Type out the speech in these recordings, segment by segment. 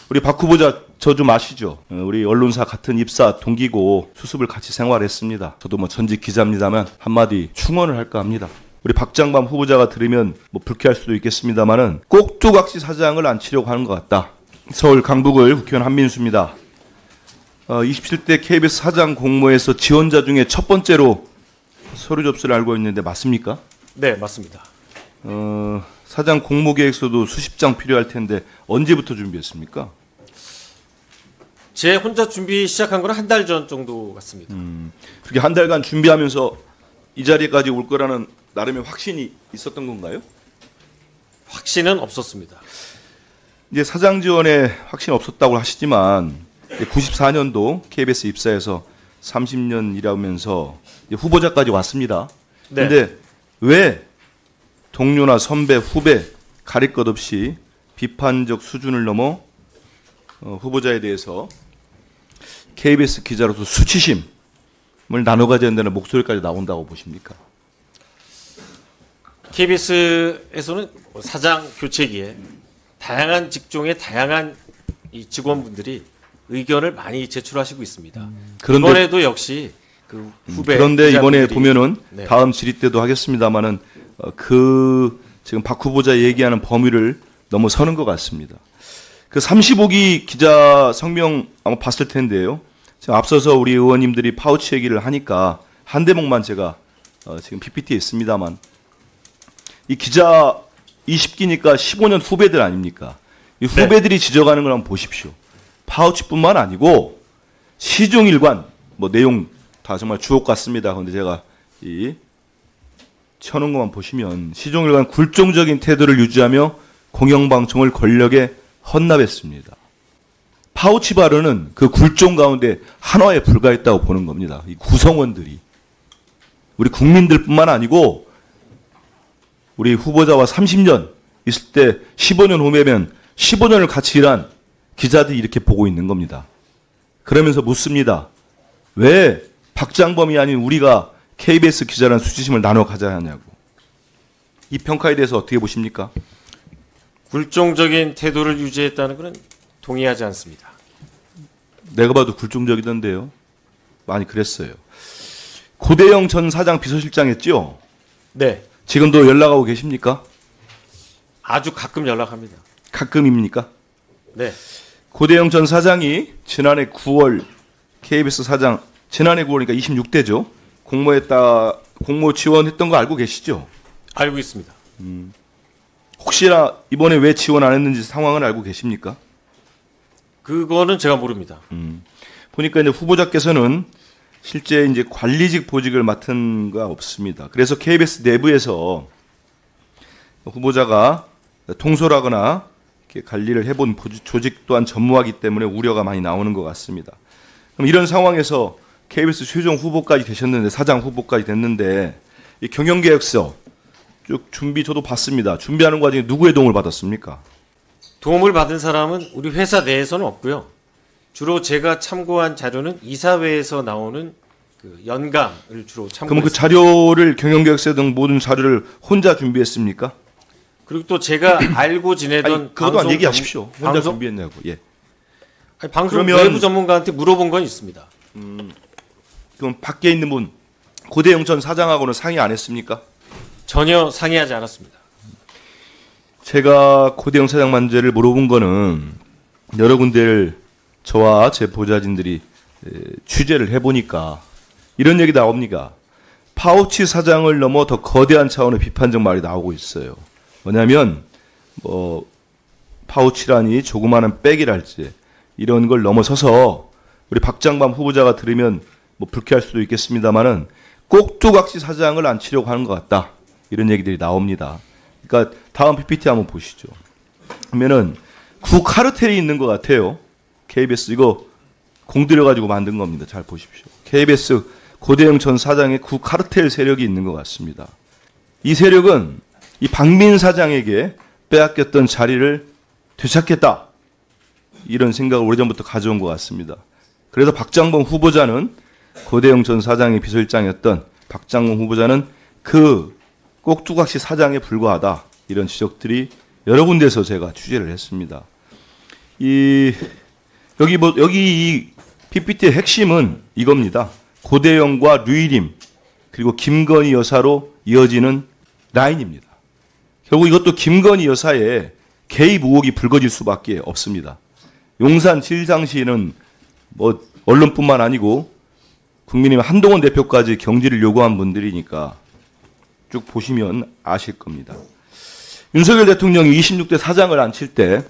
우리 박 후보자 저 좀 아시죠? 우리 언론사 같은 입사 동기고 수습을 같이 생활했습니다. 저도 뭐 전직 기자입니다만 한마디 충언을 할까 합니다. 우리 박장범 후보자가 들으면 뭐 불쾌할 수도 있겠습니다만은 꼭두각시 사장을 안 치려고 하는 것 같다. 서울 강북을 국회의원 한민수입니다. 27대 KBS 사장 공모에서 지원자 중에 첫 번째로 서류 접수를 알고 있는데 맞습니까? 네, 맞습니다. 사장 공모 계획서도 수십 장 필요할 텐데 언제부터 준비했습니까? 제 혼자 준비 시작한 건 한 달 전 정도 같습니다. 그렇게 한 달간 준비하면서 이 자리까지 올 거라는 나름의 확신이 있었던 건가요? 확신은 없었습니다. 이제 사장 지원에 확신 없었다고 하시지만 94년도 KBS 입사해서 30년 일하면서 후보자까지 왔습니다. 그런데 네. 왜 동료나 선배, 후배 가릴 것 없이 비판적 수준을 넘어 후보자에 대해서 KBS 기자로서 수치심을 나눠 가져야 된다는 목소리까지 나온다고 보십니까? KBS에서는 사장 교체기에 다양한 직종의 다양한 이 직원분들이 의견을 많이 제출하시고 있습니다. 이번에도 역시 그 후배 그런데 이번에 기자분들이- 보면은 네. 다음 질의 때도 하겠습니다만은 지금 박 후보자 얘기하는 범위를 넘어서는 것 같습니다. 그 35기 기자 성명 아마 봤을 텐데요. 지금 앞서서 우리 의원님들이 파우치 얘기를 하니까 한 대목만 제가 지금 PPT에 있습니다만 이 기자 20기니까 15년 후배들 아닙니까? 이 후배들이 지적하는 걸 한번 보십시오. 파우치뿐만 아니고 시종일관 뭐 내용 다 정말 주옥 같습니다. 그런데 제가 이 쳐놓은 것만 보시면 시종일관 굴종적인 태도를 유지하며 공영방송을 권력에 헌납했습니다. 파우치 발언은 그 굴종 가운데 하나에 불과했다고 보는 겁니다. 이 구성원들이. 우리 국민들뿐만 아니고 우리 후보자와 30년 있을 때 15년 후면 15년을 같이 일한 기자들이 이렇게 보고 있는 겁니다. 그러면서 묻습니다. 왜 박장범이 아닌 우리가 KBS 기자라는 수치심을 나눠 가져야 하냐고. 이 평가에 대해서 어떻게 보십니까? 굴종적인 태도를 유지했다는 것은 동의하지 않습니다. 내가 봐도 굴종적이던데요. 많이 그랬어요. 고대영 전 사장 비서실장 했죠? 네, 지금도 연락하고 계십니까? 아주 가끔 연락합니다. 가끔입니까? 네, 고대영 전 사장이 지난해 9월 KBS 사장, 지난해 9월이니까 26대죠. 공모 지원했던 거 알고 계시죠? 알고 있습니다. 혹시나 이번에 왜 지원 안 했는지 상황을 알고 계십니까? 그거는 제가 모릅니다. 보니까 이제 후보자께서는 실제 이제 관리직 보직을 맡은 거 없습니다. 그래서 KBS 내부에서 후보자가 통솔하거나 이렇게 관리를 해본 조직 또한 전무하기 때문에 우려가 많이 나오는 것 같습니다. 그럼 이런 상황에서 KBS 최종 후보까지 되셨는데 사장 후보까지 됐는데 이 경영계획서 쭉 준비 저도 봤습니다. 준비하는 과정에 누구의 도움을 받았습니까? 도움을 받은 사람은 우리 회사 내에서는 없고요. 주로 제가 참고한 자료는 이사회에서 나오는 그 연감을 주로 참고했습니다. 그러면 그 자료를 경영계획서 등 모든 자료를 혼자 준비했습니까? 그리고 또 제가 알고 지내던 아니, 그것도 방송 얘기하십시오. 혼자 방송? 준비했냐고. 예. 아니, 방송 그러면- 외부 전문가한테 물어본 건 있습니다. 그럼 밖에 있는 분 고대영 전 사장하고는 상의 안 했습니까? 전혀 상의하지 않았습니다. 제가 고대영 사장 문제를 물어본 거는 여러 군데를 저와 제 보좌진들이 취재를 해보니까 이런 얘기 나옵니다. 파우치 사장을 넘어 더 거대한 차원의 비판적 말이 나오고 있어요. 뭐냐면 뭐 파우치라니 조그마한 백이랄지 이런 걸 넘어서서 우리 박장범 후보자가 들으면 뭐 불쾌할 수도 있겠습니다만은 꼭두각시 사장을 안 치려고 하는 것 같다. 이런 얘기들이 나옵니다. 그러니까 다음 PPT 한번 보시죠. 그러면은 구카르텔이 있는 것 같아요. KBS 이거 공들여가지고 만든 겁니다. 잘 보십시오. KBS 고대영 전 사장의 구카르텔 세력이 있는 것 같습니다. 이 세력은 이 박민 사장에게 빼앗겼던 자리를 되찾겠다. 이런 생각을 오래전부터 가져온 것 같습니다. 그래서 박장범 후보자는 고대영 전 사장의 비서실장이었던 박장범 후보자는 그 꼭두각시 사장에 불과하다. 이런 지적들이 여러 군데서 제가 취재를 했습니다. 이 여기 이 PPT의 핵심은 이겁니다. 고대영과 류일임 그리고 김건희 여사로 이어지는 라인입니다. 결국 이것도 김건희 여사의 개입 의혹이 불거질 수밖에 없습니다. 용산 시상식에는 뭐 언론뿐만 아니고 국민의힘 한동훈 대표까지 경질을 요구한 분들이니까 쭉 보시면 아실 겁니다. 윤석열 대통령이 26대 사장을 앉힐 때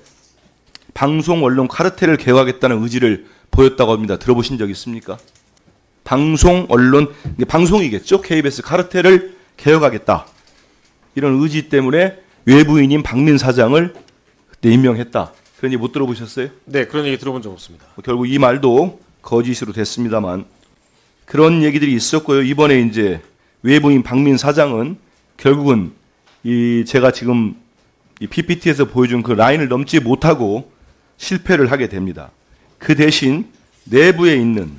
방송 언론 카르텔을 개혁하겠다는 의지를 보였다고 합니다. 들어보신 적 있습니까? 방송 언론, 방송이겠죠? KBS 카르텔을 개혁하겠다. 이런 의지 때문에 외부인인 박민 사장을 그때 임명했다. 그런 얘기 못 들어보셨어요? 네, 그런 얘기 들어본 적 없습니다. 결국 이 말도 거짓으로 됐습니다만 그런 얘기들이 있었고요. 이번에 이제 외부인 박민 사장은 결국은 제가 지금 이 PPT에서 보여준 그 라인을 넘지 못하고 실패를 하게 됩니다. 그 대신 내부에 있는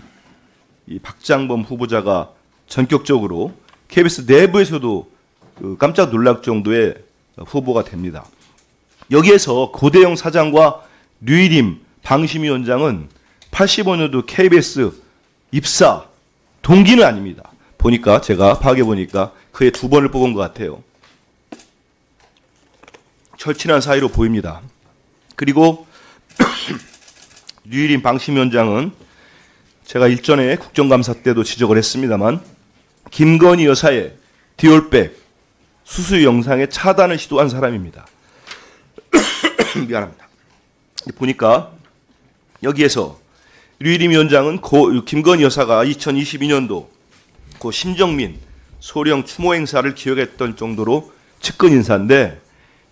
이 박장범 후보자가 전격적으로 KBS 내부에서도 깜짝 놀랄 정도의 후보가 됩니다. 여기에서 고대영 사장과 류일임 방심위원장은 85년도 KBS 입사 동기는 아닙니다. 보니까 제가 파악해 보니까 그의 2번을 뽑은 것 같아요. 철친한 사이로 보입니다. 그리고 류일임 방심위원장은 제가 일전에 국정감사 때도 지적을 했습니다만 김건희 여사의 디올백 수수 영상의 차단을 시도한 사람입니다. 미안합니다. 보니까 여기에서 류일임 위원장은 김건희 여사가 2022년도 고 심정민 소령 추모 행사를 기획했던 정도로 측근 인사인데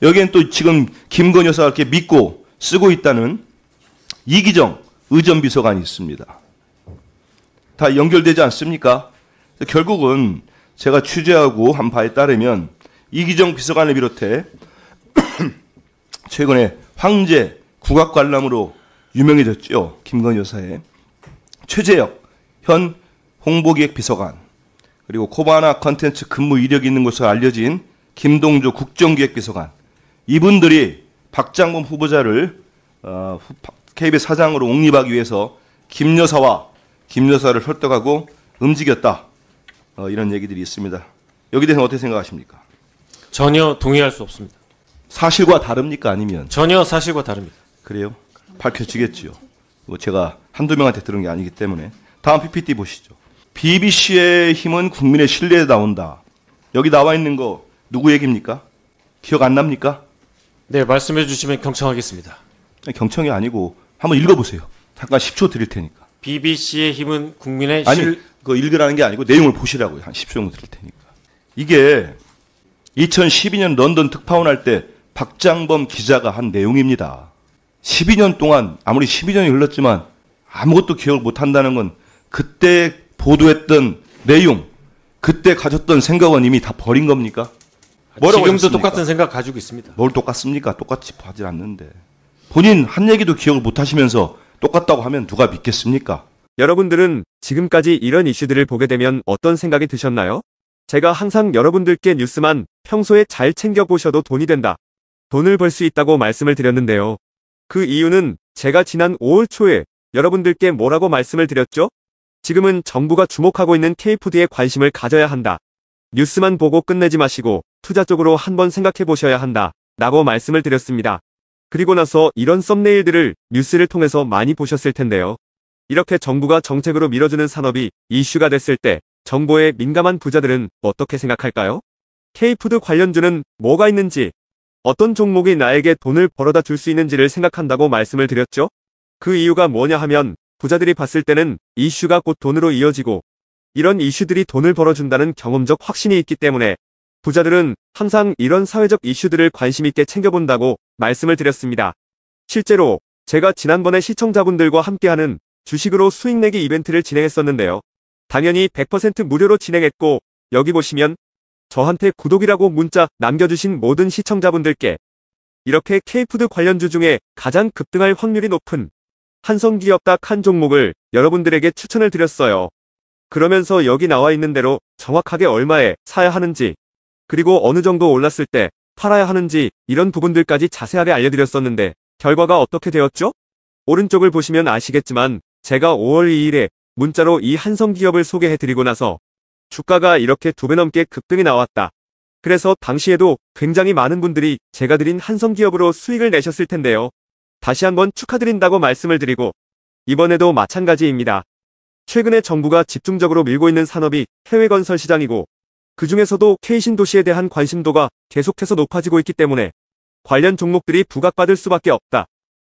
여기엔 또 지금 김건희 여사가 이렇게 믿고 쓰고 있다는 이기정 의전비서관이 있습니다. 다 연결되지 않습니까? 결국은 제가 취재하고 한 바에 따르면 이기정 비서관을 비롯해 최근에 황제 국악관람으로 유명해졌죠. 김건희 여사의 최재혁 현 홍보기획비서관 그리고 코바나 컨텐츠 근무 이력이 있는 것으로 알려진 김동조 국정기획비서관 이분들이 박장범 후보자를 KBS 사장으로 옹립하기 위해서 김 여사를 설득하고 움직였다. 이런 얘기들이 있습니다. 여기에 대해서 어떻게 생각하십니까? 전혀 동의할 수 없습니다. 사실과 다릅니까? 아니면? 전혀 사실과 다릅니다. 그래요? 밝혀지겠지요. 제가 한두 명한테 들은 게 아니기 때문에. 다음 PPT 보시죠. BBC의 힘은 국민의 신뢰에 나온다. 여기 나와 있는 거 누구 얘기입니까? 기억 안 납니까? 네, 말씀해 주시면 경청하겠습니다. 경청이 아니고 한번 읽어보세요. 잠깐 10초 드릴 테니까. BBC의 힘은 국민의 아니, 그거 읽으라는 게 아니고 내용을 보시라고요. 한 10초 정도 드릴 테니까. 이게 2012년 런던 특파원 할 때 박장범 기자가 한 내용입니다. 12년 동안 아무리 12년이 흘렀지만 아무것도 기억을 못한다는 건 그때 보도했던 내용, 그때 가졌던 생각은 이미 다 버린 겁니까? 지금도 하셨습니까? 똑같은 생각 가지고 있습니다. 뭘 똑같습니까? 똑같이 하질 않는데. 본인 한 얘기도 기억을 못하시면서 똑같다고 하면 누가 믿겠습니까? 여러분들은 지금까지 이런 이슈들을 보게 되면 어떤 생각이 드셨나요? 제가 항상 여러분들께 뉴스만 평소에 잘 챙겨보셔도 돈이 된다. 돈을 벌 수 있다고 말씀을 드렸는데요. 그 이유는 제가 지난 5월 초에 여러분들께 뭐라고 말씀을 드렸죠? 지금은 정부가 주목하고 있는 K푸드에 관심을 가져야 한다. 뉴스만 보고 끝내지 마시고 투자 쪽으로 한번 생각해 보셔야 한다. 라고 말씀을 드렸습니다. 그리고 나서 이런 썸네일들을 뉴스를 통해서 많이 보셨을 텐데요. 이렇게 정부가 정책으로 밀어주는 산업이 이슈가 됐을 때 정보에 민감한 부자들은 어떻게 생각할까요? K푸드 관련주는 뭐가 있는지, 어떤 종목이 나에게 돈을 벌어다 줄 수 있는지를 생각한다고 말씀을 드렸죠? 그 이유가 뭐냐 하면 부자들이 봤을 때는 이슈가 곧 돈으로 이어지고 이런 이슈들이 돈을 벌어준다는 경험적 확신이 있기 때문에 부자들은 항상 이런 사회적 이슈들을 관심 있게 챙겨본다고 말씀을 드렸습니다. 실제로 제가 지난번에 시청자분들과 함께하는 주식으로 수익 내기 이벤트를 진행했었는데요. 당연히 100% 무료로 진행했고 여기 보시면 저한테 구독이라고 문자 남겨주신 모든 시청자분들께 이렇게 K푸드 관련주 중에 가장 급등할 확률이 높은 한성기업 딱 한 종목을 여러분들에게 추천을 드렸어요. 그러면서 여기 나와 있는 대로 정확하게 얼마에 사야 하는지 그리고 어느 정도 올랐을 때 팔아야 하는지 이런 부분들까지 자세하게 알려드렸었는데 결과가 어떻게 되었죠? 오른쪽을 보시면 아시겠지만 제가 5월 2일에 문자로 이 한성기업을 소개해드리고 나서 주가가 이렇게 2배 넘게 급등이 나왔다. 그래서 당시에도 굉장히 많은 분들이 제가 드린 한성기업으로 수익을 내셨을 텐데요. 다시 한번 축하드린다고 말씀을 드리고 이번에도 마찬가지입니다. 최근에 정부가 집중적으로 밀고 있는 산업이 해외 건설 시장이고 그 중에서도 K신도시에 대한 관심도가 계속해서 높아지고 있기 때문에 관련 종목들이 부각받을 수밖에 없다.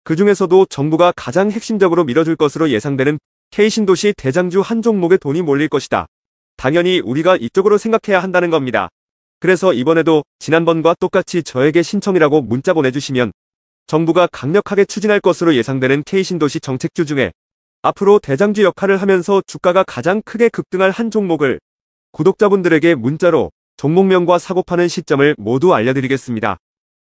그 중에서도 정부가 가장 핵심적으로 밀어줄 것으로 예상되는 K신도시 대장주 한 종목에 돈이 몰릴 것이다. 당연히 우리가 이쪽으로 생각해야 한다는 겁니다. 그래서 이번에도 지난번과 똑같이 저에게 신청이라고 문자 보내주시면 정부가 강력하게 추진할 것으로 예상되는 K신도시 정책주 중에 앞으로 대장주 역할을 하면서 주가가 가장 크게 급등할 한 종목을 구독자분들에게 문자로 종목명과 사고 파는 시점을 모두 알려드리겠습니다.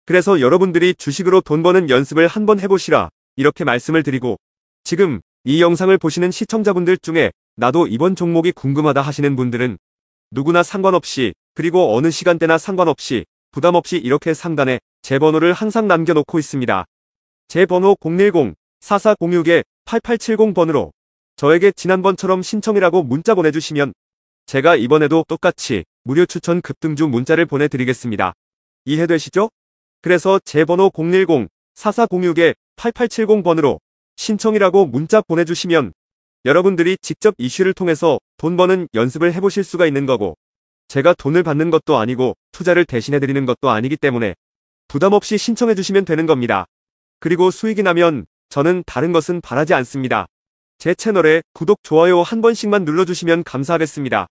그래서 여러분들이 주식으로 돈 버는 연습을 한번 해보시라 이렇게 말씀을 드리고 지금 이 영상을 보시는 시청자분들 중에 나도 이번 종목이 궁금하다 하시는 분들은 누구나 상관없이 그리고 어느 시간대나 상관없이 부담없이 이렇게 상단에 제 번호를 항상 남겨놓고 있습니다. 제 번호 010-4406-8870번으로 저에게 지난번처럼 신청이라고 문자 보내주시면 제가 이번에도 똑같이 무료 추천 급등주 문자를 보내드리겠습니다. 이해되시죠? 그래서 제 번호 010-4406-8870번으로 신청이라고 문자 보내주시면 여러분들이 직접 이슈를 통해서 돈 버는 연습을 해보실 수가 있는 거고 제가 돈을 받는 것도 아니고 투자를 대신해드리는 것도 아니기 때문에 부담없이 신청해주시면 되는 겁니다. 그리고 수익이 나면 저는 다른 것은 바라지 않습니다. 제 채널에 구독, 좋아요 한 번씩만 눌러주시면 감사하겠습니다.